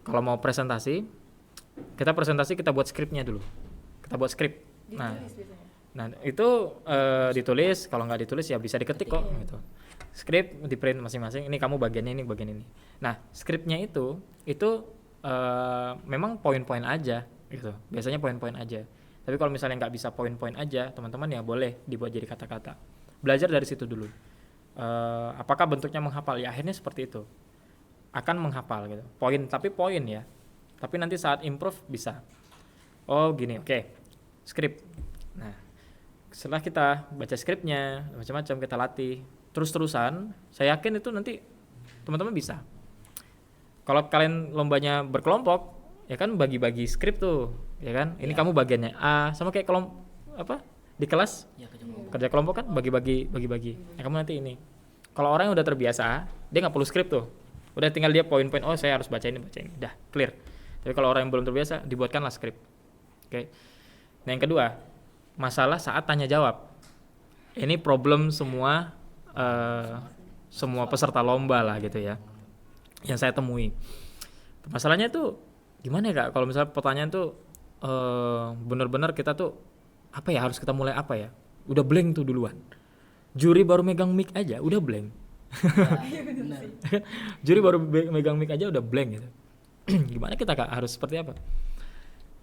kalau mau presentasi, kita buat skripnya dulu. Kita buat skrip. Nah itu ditulis, kalau nggak ditulis ya bisa diketik kok gitu. Skrip di print masing-masing. Ini kamu bagiannya ini, bagian ini. Nah skripnya itu memang poin-poin aja gitu. Biasanya poin-poin aja. Tapi kalau misalnya nggak bisa poin-poin aja, teman-teman ya boleh dibuat jadi kata-kata. Belajar dari situ dulu. Apakah bentuknya menghafal? Ya akhirnya seperti itu. Akan menghafal gitu. Poin ya. Tapi nanti saat improve bisa. Oh gini, oke. Skrip. Nah, setelah kita baca skripnya, macam-macam kita latih, terus-terusan, saya yakin itu nanti teman-teman bisa. Kalau kalian lombanya berkelompok, ya kan bagi-bagi skrip tuh, ya kan? Ini kamu bagiannya A, sama kayak di kelas ya, kerja kelompok kan bagi-bagi. Ya, kamu nanti ini. Kalau orang yang udah terbiasa, dia nggak perlu skrip tuh. Udah tinggal dia poin-poin, oh saya harus baca ini, udah clear. Tapi kalau orang yang belum terbiasa, dibuatkanlah skrip. Oke. Nah yang kedua, masalah saat tanya jawab. Ini problem semua peserta lomba lah gitu ya, yang saya temui. Masalahnya tuh gimana ya Kak, kalau misalnya pertanyaan tuh benar-benar kita tuh apa ya, harus kita mulai apa ya, udah blank tuh duluan. Juri baru megang mic aja udah blank. Benar. Juri baru megang mic aja udah blank gitu. Gimana kita Kak, harus seperti apa?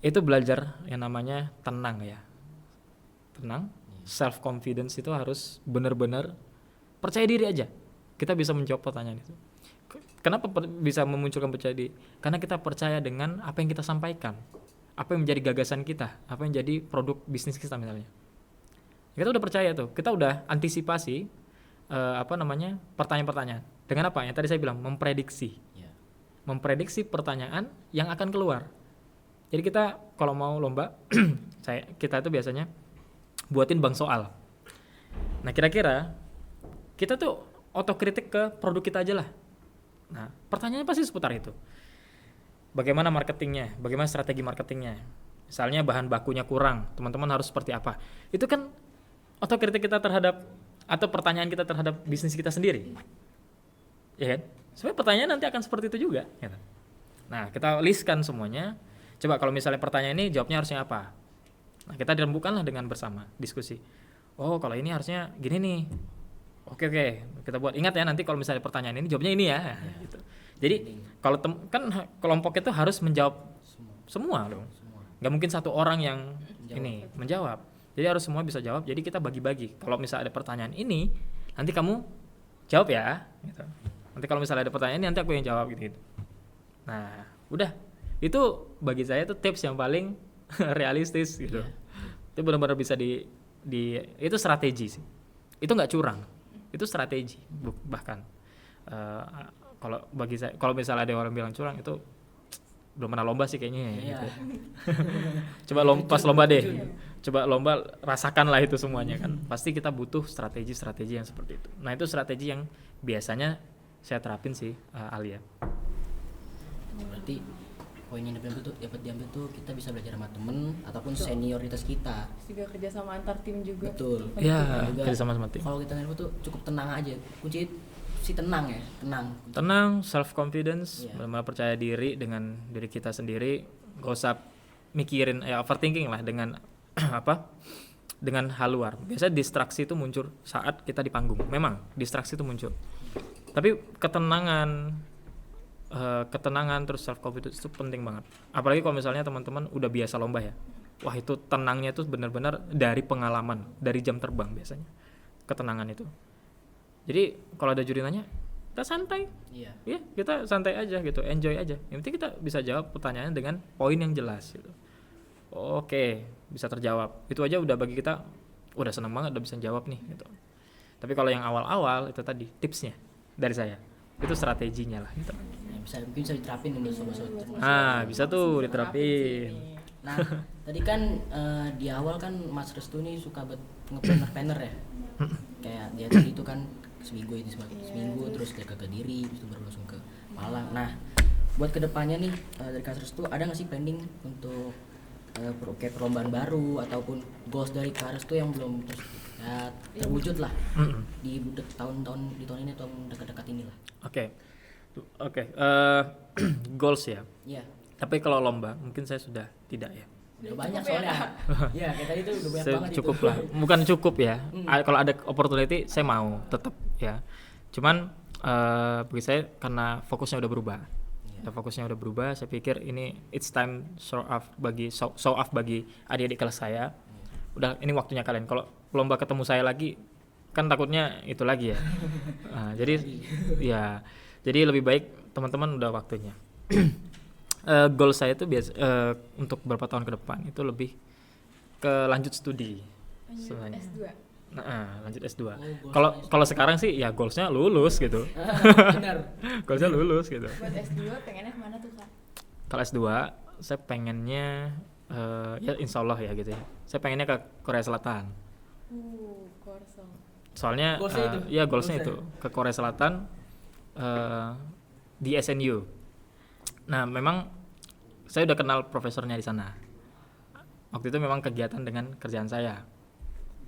Itu belajar yang namanya tenang ya. Tenang, self confidence itu harus benar-benar percaya diri aja. Kita bisa menjawab pertanyaan itu. Kenapa bisa memunculkan percaya diri? Karena kita percaya dengan apa yang kita sampaikan, apa yang menjadi gagasan kita, apa yang jadi produk bisnis kita misalnya. Kita udah percaya tuh, kita udah antisipasi pertanyaan-pertanyaan. Dengan apa? Yang tadi saya bilang, memprediksi. Ya. Memprediksi pertanyaan yang akan keluar. Jadi kita kalau mau lomba, kita itu biasanya buatin bank soal. Nah kira-kira kita tuh otokritik ke produk kita aja lah. Nah pertanyaannya pasti seputar itu. Bagaimana marketingnya? Bagaimana strategi marketingnya? Misalnya bahan bakunya kurang, teman-teman harus seperti apa? Itu kan otokritik kita terhadap, atau pertanyaan kita terhadap bisnis kita sendiri. Ya kan? Sebenarnya pertanyaan nanti akan seperti itu juga. Gitu. Nah kita listkan semuanya. Coba kalau misalnya pertanyaan ini jawabnya harusnya apa? Nah kita dirembukanlah dengan bersama diskusi. Oh kalau ini harusnya gini nih. Oke kita buat. Ingat ya nanti kalau misalnya pertanyaan ini jawabnya ini ya. Gitu. Jadi kalau kan kelompok itu harus menjawab semua dong. Nggak mungkin satu orang yang menjawab. Jadi harus semua bisa jawab. Jadi kita bagi-bagi. Kalau misalnya ada pertanyaan ini, nanti kamu jawab ya. Gitu. Nanti kalau misalnya ada pertanyaan ini, nanti aku yang jawab gitu. Nah udah. Itu bagi saya itu tips yang paling realistis gitu. Itu benar-benar bisa itu strategi sih. Itu nggak curang. Itu strategi bahkan kalau bagi saya, kalau misalnya ada orang bilang curang, itu belum pernah lomba sih kayaknya ya, gitu. Coba pas lomba deh, coba lomba rasakan lah itu semuanya kan. Pasti kita butuh strategi yang seperti itu. Nah itu strategi yang biasanya saya terapin sih, Alia. Berarti poin yang dapat diambil tuh kita bisa belajar sama temen ataupun senioritas kita. Juga kerja sama antar tim juga. Betul. Ya, kerja sama tim. Kalau kita nilai tuh cukup tenang aja. Kunci si tenang ya, tenang, self confidence, benar-benar percaya diri dengan diri kita sendiri. Gak usah mikirin overthinking lah dengan dengan hal luar. Biasanya distraksi itu muncul saat kita di panggung. Memang distraksi itu muncul. Tapi ketenangan terus self confidence itu penting banget. Apalagi kalau misalnya teman-teman udah biasa lomba ya. Wah, itu tenangnya itu benar-benar dari pengalaman, dari jam terbang biasanya. Ketenangan itu. Jadi kalau ada juri nanya, kita santai. Iya, kita santai aja gitu, enjoy aja. Yang penting kita bisa jawab pertanyaannya dengan poin yang jelas gitu. Oke, bisa terjawab. Itu aja udah bagi kita udah seneng banget udah bisa jawab nih gitu. Tapi kalau yang awal-awal itu tadi tipsnya dari saya. Itu strateginya lah gitu. Mungkin bisa diterapin nih sobat-sobat. Bisa tuh diterapin. Nah, tadi kan di awal kan Mas Restu nih suka nge-planner ya. Kayak dia tadi itu kan seminggu terus ke Kediri, terus baru langsung ke Malang. Nah, buat kedepannya nih dari Kak Restu ada nggak sih planning untuk kayak perlombaan baru ataupun goals dari Kak Restu yang belum terwujud lah di tahun ini atau dekat-dekat ini lah. Oke. Goals ya. Iya. Tapi kalau lomba mungkin saya sudah tidak ya. Udah banyak soalnya. Iya, kayak tadi itu udah banyak banget cukup itu. Lah. Bukan cukup ya. Kalau ada opportunity saya mau tetap ya. Cuman bagi saya karena fokusnya udah berubah. Fokusnya udah berubah, saya pikir ini it's time show off bagi adik-adik kelas saya. Udah ini waktunya kalian. Kalau lomba ketemu saya lagi kan takutnya itu lagi ya. Jadi lebih baik teman-teman udah waktunya. Goal saya itu untuk beberapa tahun ke depan itu lebih ke lanjut studi. S2. Lanjut S2. Kalau sekarang sih ya goalsnya lulus gitu. Benar. Goalsnya lulus gitu. Buat S2 pengennya kemana tuh Kak? Kalau S2 saya pengennya ya insya Allah ya gitu ya. Saya pengennya ke Korea Selatan. Korsel. Soalnya goalsnya itu ke Korea Selatan di SNU. Nah memang saya udah kenal profesornya di sana. Waktu itu memang kegiatan dengan kerjaan saya.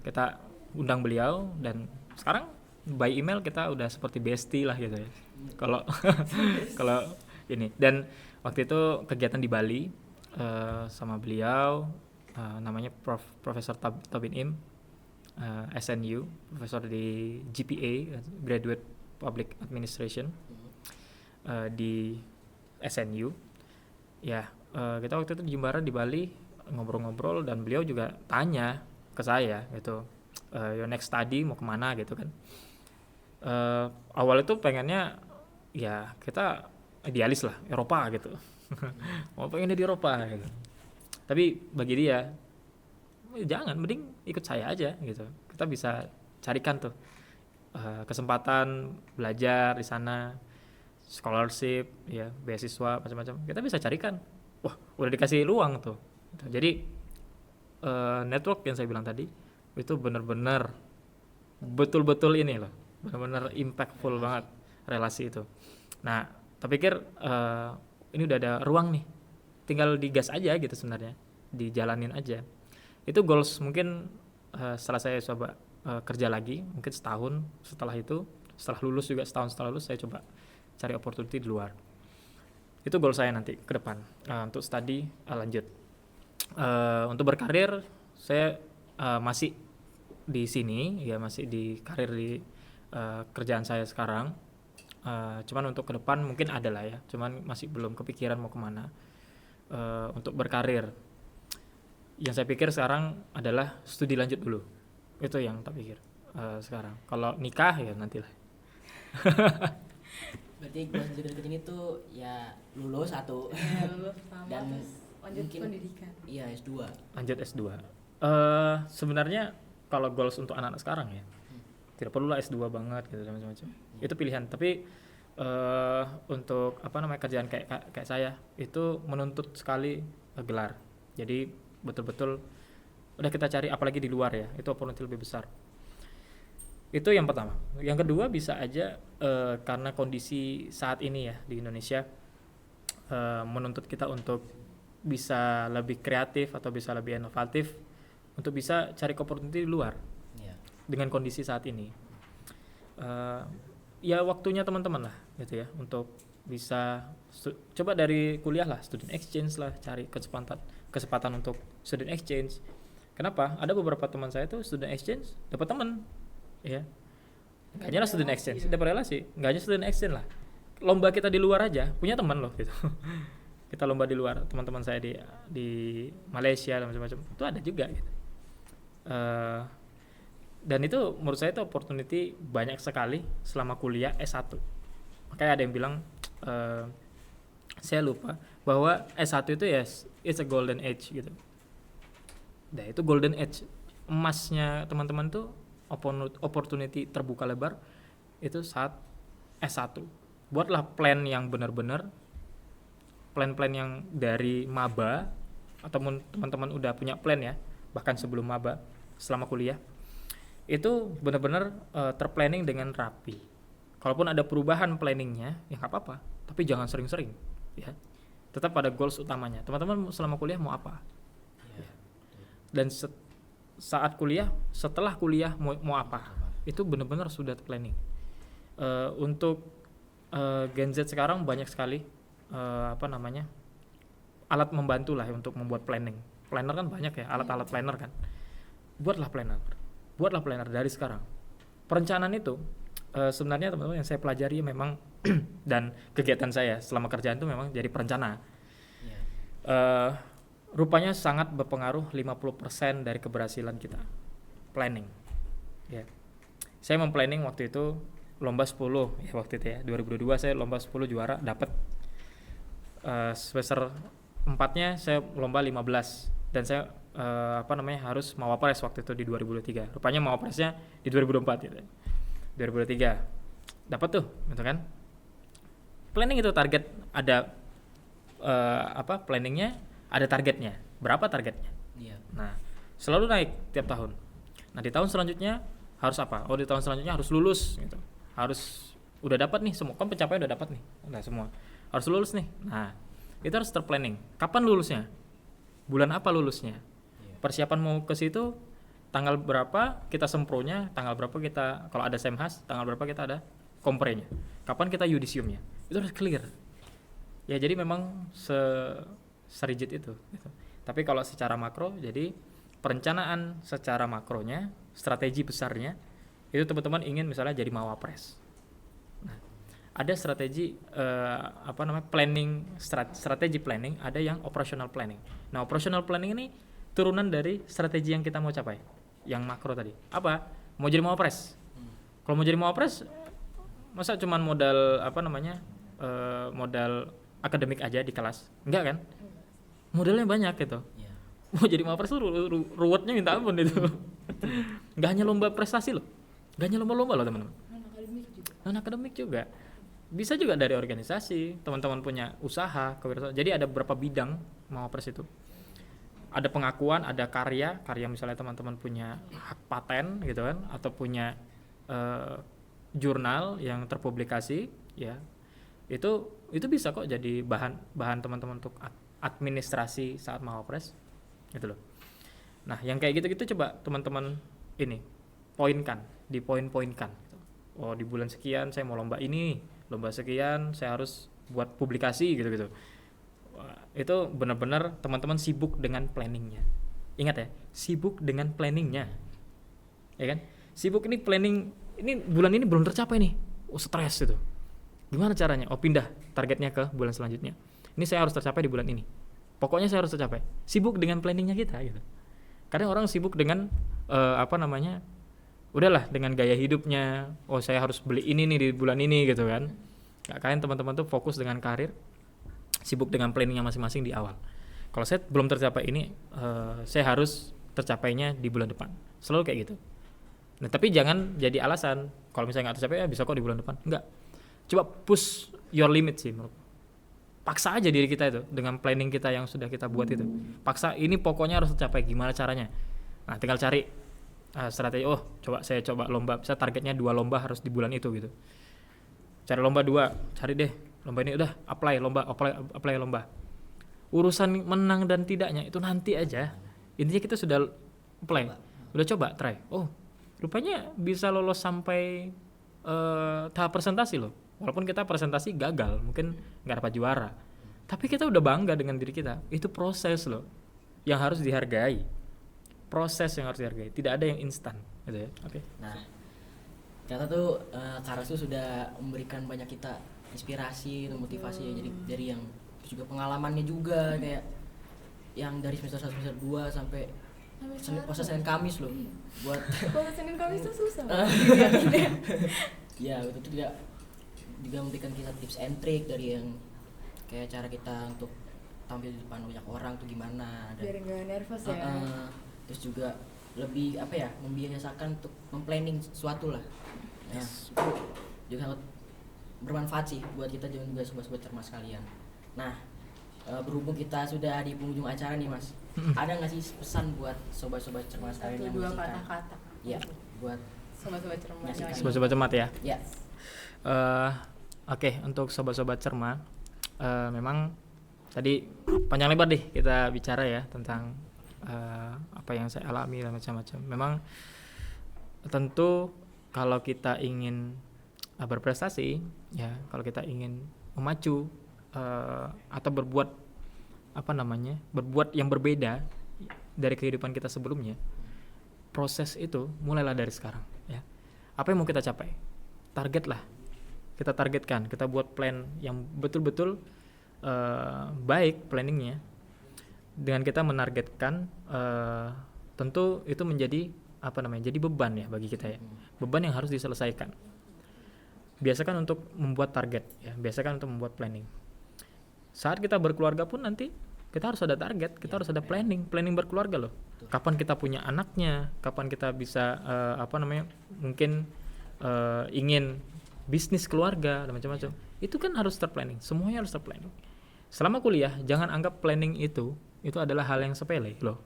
Kita undang beliau dan sekarang by email kita udah seperti bestie lah gitu ya. Kalau ini. Dan waktu itu kegiatan di Bali sama beliau, namanya Profesor Tobin Im, SNU, profesor di GPA, Graduate Public Administration, di SNU. Ya, kita waktu itu di Jimbaran di Bali ngobrol-ngobrol, dan beliau juga tanya ke saya gitu, your next study mau kemana gitu kan. Awal itu pengennya ya kita idealis lah, Eropa gitu. Mau pengennya di Eropa gitu. Tapi bagi dia, jangan, mending ikut saya aja gitu. Kita bisa carikan tuh kesempatan belajar di sana, scholarship, ya, beasiswa macam-macam. Kita bisa carikan. Wah, udah dikasih ruang tuh. Jadi network yang saya bilang tadi itu benar-benar betul-betul ini loh, benar-benar impactful banget relasi itu. Nah, tak pikir ini udah ada ruang nih, tinggal digas aja gitu sebenarnya, dijalanin aja. Itu goals mungkin setelah saya coba kerja lagi, mungkin setahun setelah itu, setelah lulus juga setahun setelah lulus, saya coba cari opportunity di luar. Itu goal saya nanti ke depan, untuk study lanjut. Untuk berkarir, saya masih di sini, ya masih di karir di kerjaan saya sekarang. Cuman untuk ke depan mungkin ada lah ya, cuman masih belum kepikiran mau kemana. Untuk berkarir, yang saya pikir sekarang adalah studi lanjut dulu, itu yang tak pikir sekarang. Kalau nikah ya nantilah. Berarti goals dekat ini tuh ya lulus satu dan lanjut mungkin pendidikan. Iya, S2. Lanjut S2. Sebenarnya kalau goals untuk anak-anak sekarang ya, tidak perlu lah S2 banget gitu macam-macam. Itu pilihan. Tapi untuk kerjaan kayak saya itu menuntut sekali gelar. Jadi betul-betul udah kita cari, apalagi di luar ya, itu opportunity lebih besar. Itu yang pertama. Yang kedua bisa aja karena kondisi saat ini ya di Indonesia menuntut kita untuk bisa lebih kreatif atau bisa lebih inovatif untuk bisa cari opportunity di luar. Dengan kondisi saat ini, ya waktunya teman-teman lah gitu ya, untuk bisa coba dari kuliah lah, student exchange lah, cari kesempatan untuk student exchange. Kenapa? Ada beberapa teman saya tuh student exchange dapat teman, ya. Gak hanya student exchange, dapat relasi. Gak hanya student exchange lah, lomba kita di luar aja punya teman loh gitu. Kita lomba di luar, teman-teman saya di Malaysia dan macam-macam itu ada juga gitu. Dan itu menurut saya itu opportunity banyak sekali selama kuliah S1. Makanya ada yang bilang, saya lupa, bahwa S1 itu ya it's a golden age gitu. Nah itu golden age, emasnya teman-teman tuh opportunity terbuka lebar itu saat S1. Buatlah plan yang benar-benar, plan-plan yang dari maba, ataupun teman-teman udah punya plan ya, bahkan sebelum maba, selama kuliah itu benar-benar terplanning dengan rapi. Kalaupun ada perubahan planningnya ya nggak apa-apa, tapi jangan sering-sering ya. Tetap pada goals utamanya. Teman-teman selama kuliah mau apa? Ya. Dan saat kuliah, setelah kuliah mau apa? Itu benar-benar sudah planning. Untuk Gen Z sekarang banyak sekali alat membantu lah ya, untuk membuat planning. Planner kan banyak ya, alat-alat planner kan. Buatlah planner dari sekarang. Perencanaan itu sebenarnya teman-teman yang saya pelajari memang dan kegiatan saya selama kerjaan itu memang jadi perencana. Rupanya sangat berpengaruh 50% dari keberhasilan kita. Planning. Ya. Saya memplanning waktu itu lomba 10 ya, waktu itu ya 2022 saya lomba 10 juara, dapat. Semester 4-nya saya lomba 15 dan saya harus mawapres waktu itu di 2023. Rupanya mawapresnya di 2024 gitu. 2023 dapat tuh, gitu kan. Planning itu target ada planningnya ada targetnya. Berapa targetnya? Iya. Nah, selalu naik tiap tahun. Nah, di tahun selanjutnya harus apa? Oh, di tahun selanjutnya harus lulus gitu. Harus udah dapat nih semua. Kan pencapaian udah dapat nih. Nah, semua. Harus lulus nih. Nah, itu harus terplanning. Kapan lulusnya? Bulan apa lulusnya? Persiapan mau ke situ tanggal berapa kita sempronya, tanggal berapa kita kalau ada semhas, tanggal berapa kita ada komprenya. Kapan kita yudisiumnya. Itu harus clear. Ya jadi memang serigid itu gitu. Tapi kalau secara makro, jadi perencanaan secara makronya, strategi besarnya itu teman-teman ingin misalnya jadi mawapres. Nah, ada strategi planning, strategi planning, ada yang operational planning. Nah, operational planning ini turunan dari strategi yang kita mau capai, yang makro tadi. Apa? Mau jadi mawapres. Kalau mau jadi mawapres, masa cuman modal modal akademik aja di kelas? Enggak kan? Modalnya banyak gitu. Iya. Mau jadi mawapres tuh ruwetnya minta ampun itu. Enggak hanya lomba prestasi loh. Enggak hanya lomba-lomba loh, teman-teman. Non-akademik juga. Bisa juga dari organisasi, teman-teman punya usaha, kewirausahaan. Jadi ada beberapa bidang mawapres itu. Ada pengakuan, ada karya misalnya teman-teman punya hak paten gitu kan, atau punya jurnal yang terpublikasi, ya. Itu bisa kok jadi bahan teman-teman untuk administrasi saat mawapres gitu loh. Nah, yang kayak gitu-gitu coba teman-teman ini dipoin-poinkan. Oh, di bulan sekian saya mau lomba ini, lomba sekian saya harus buat publikasi gitu-gitu. Wah, itu benar-benar teman-teman sibuk dengan planningnya. Ingat ya, sibuk dengan planningnya, ya kan? Sibuk ini planning, ini bulan ini belum tercapai nih, stres gitu. Gimana caranya? Pindah targetnya ke bulan selanjutnya. Ini saya harus tercapai di bulan ini. Pokoknya saya harus tercapai. Sibuk dengan planningnya kita gitu. Kadang orang sibuk dengan udahlah dengan gaya hidupnya. Oh, saya harus beli ini nih di bulan ini gitu kan. Kalian teman-teman tuh fokus dengan karir, sibuk dengan planningnya masing-masing di awal. Kalau saya belum tercapai ini, saya harus tercapainya di bulan depan. Selalu kayak gitu. Nah, tapi jangan jadi alasan. Kalau misalnya nggak tercapai, ya bisa kok di bulan depan. Enggak. Coba push your limit sih menurut. Paksa aja diri kita itu dengan planning kita yang sudah kita buat itu. Paksa, ini pokoknya harus tercapai, gimana caranya. Nah, tinggal cari strategi. Saya coba lomba, bisa targetnya 2 lomba harus di bulan itu gitu. Cari lomba 2, cari deh lomba ini, udah apply lomba. Urusan menang dan tidaknya itu nanti aja. Intinya kita sudah apply, udah coba try. Rupanya bisa lolos sampai tahap presentasi loh. Walaupun kita presentasi gagal, mungkin nggak dapat juara, tapi kita udah bangga dengan diri kita. Itu proses loh yang harus dihargai. Tidak ada yang instan gitu ya. Oke. Nah, ternyata tuh Kak Rasul sudah memberikan banyak kita inspirasi dan motivasi ya. Jadi dari yang juga pengalamannya juga kayak yang dari semester 1 semester 2 sampai Senin Kamis loh. Buat kalau Senin Kamis tuh susah. Ya, itu tuh juga memberikan kita tips and trick dari yang kayak cara kita untuk tampil di depan banyak orang tuh gimana, biar nggak nervous ya. Terus juga lebih membiasakan untuk memplanning sesuatu lah. Nah, itu juga sangat bermanfaat sih buat kita juga sobat-sobat cermas kalian. Nah, berhubung kita sudah di penghujung acara nih Mas, ada nggak sih pesan buat sobat-sobat cermas kalian yang 1-2 kata-kata? Ya, buat sobat-sobat cermat. Sobat-sobat cermat ya. Ya. Oke, untuk sobat-sobat cermat, memang tadi panjang lebar deh kita bicara ya tentang apa yang saya alami dan macam-macam. Memang tentu kalau kita ingin berprestasi, ya, kalau kita ingin memacu atau berbuat yang berbeda dari kehidupan kita sebelumnya, proses itu mulailah dari sekarang, ya. Apa yang mau kita capai? Kita targetkan, kita buat plan yang betul-betul baik planningnya. Dengan kita menargetkan, tentu itu menjadi jadi beban ya bagi kita ya, beban yang harus diselesaikan. Biasakan untuk membuat target ya, biasakan untuk membuat planning. Saat kita berkeluarga pun nanti kita harus ada target, kita harus ada planning berkeluarga loh. Kapan kita punya anaknya, kapan kita bisa mungkin ingin bisnis keluarga dan macam-macam. Itu kan harus terplanning, semuanya harus terplanning. Selama kuliah jangan anggap planning itu adalah hal yang sepele loh.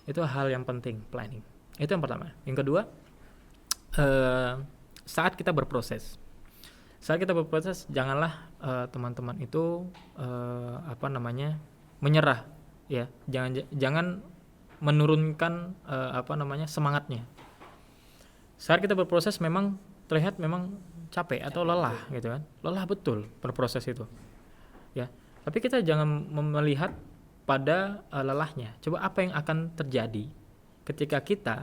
Itu hal yang penting, planning. Itu yang pertama. Yang kedua, saat kita berproses janganlah teman-teman itu menyerah ya. Jangan menurunkan semangatnya. Saat kita berproses memang terlihat memang capek atau lelah gitu kan. Lelah betul berproses itu. ya. Tapi kita jangan melihat pada lelahnya. Coba apa yang akan terjadi ketika kita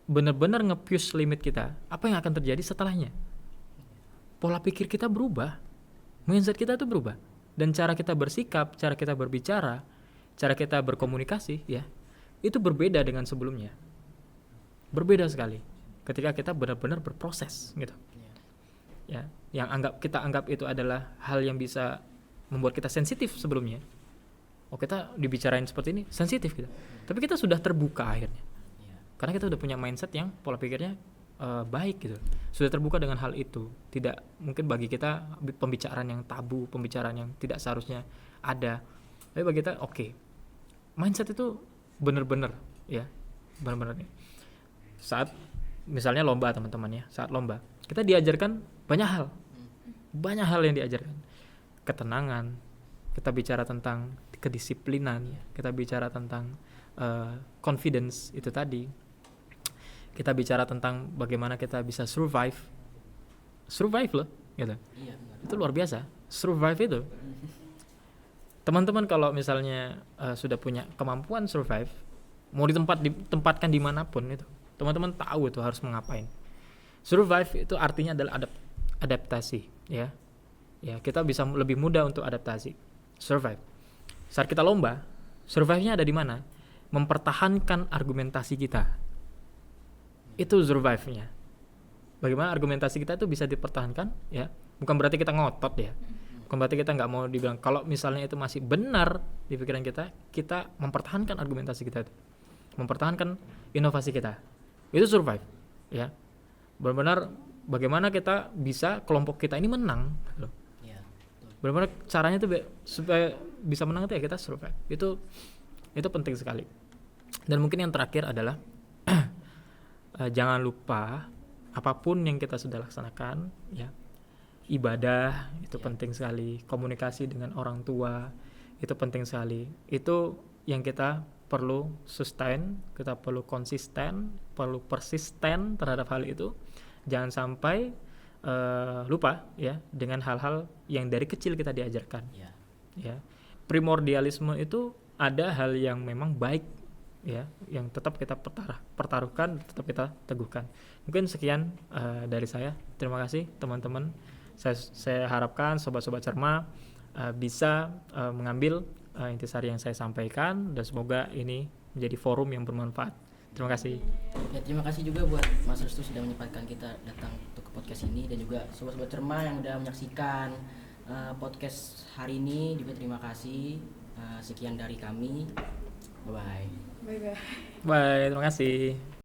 benar-benar nge-push limit kita, apa yang akan terjadi setelahnya? Pola pikir kita berubah, mindset kita tuh berubah, dan cara kita bersikap, cara kita berbicara, cara kita berkomunikasi, ya, itu berbeda dengan sebelumnya. Berbeda sekali ketika kita benar-benar berproses, gitu. Ya, yang kita anggap itu adalah hal yang bisa membuat kita sensitif sebelumnya. Oh, kita dibicarain seperti ini sensitif gitu. Tapi kita sudah terbuka akhirnya. Karena kita udah punya mindset yang pola pikirnya baik gitu. Sudah terbuka dengan hal itu. Tidak mungkin bagi kita pembicaraan yang tabu, pembicaraan yang tidak seharusnya ada. Tapi bagi kita oke. Mindset itu benar-benar ya. Benar-benar. Saat misalnya lomba teman-teman ya, saat lomba, kita diajarkan banyak hal. Banyak hal yang diajarkan. Ketenangan, kita bicara tentang kedisiplinan, kita bicara tentang confidence itu tadi, kita bicara tentang bagaimana kita bisa survive loh gitu. Itu luar biasa, survive itu. Teman-teman kalau misalnya sudah punya kemampuan survive, mau ditempatkan dimanapun itu, teman-teman tahu itu harus mengapain. Survive itu artinya adalah adaptasi, ya. Ya, kita bisa lebih mudah untuk adaptasi. Survive. Saat kita lomba, survive-nya ada di mana? Mempertahankan argumentasi kita. Itu survive-nya. Bagaimana argumentasi kita itu bisa dipertahankan, ya. Bukan berarti kita ngotot ya. Bukan berarti kita nggak mau dibilang. Kalau misalnya itu masih benar di pikiran kita mempertahankan argumentasi kita itu. Mempertahankan inovasi kita. Itu survive, ya. Benar-benar bagaimana kita bisa kelompok kita ini menang, gitu. Benar-benar caranya tuh supaya bisa menang itu ya kita survive. Itu penting sekali. Dan mungkin yang terakhir adalah jangan lupa apapun yang kita sudah laksanakan, ya, ibadah itu penting sekali, komunikasi dengan orang tua itu penting sekali. Itu yang kita perlu sustain, kita perlu konsisten, perlu persisten terhadap hal itu. Jangan sampai lupa ya dengan hal-hal yang dari kecil kita diajarkan. Ya, primordialisme itu ada hal yang memang baik, ya, yang tetap kita pertaruhkan, tetap kita teguhkan. Mungkin sekian dari saya. Terima kasih teman-teman. Saya harapkan sobat-sobat Cerma bisa mengambil intisari yang saya sampaikan, dan semoga ini menjadi forum yang bermanfaat. Terima kasih. Ya, terima kasih juga buat Mas Restu sudah menyempatkan kita datang untuk ke podcast ini, dan juga sobat-sobat Cerma yang sudah menyaksikan podcast hari ini juga terima kasih. Sekian dari kami. Bye bye. Bye, terima kasih.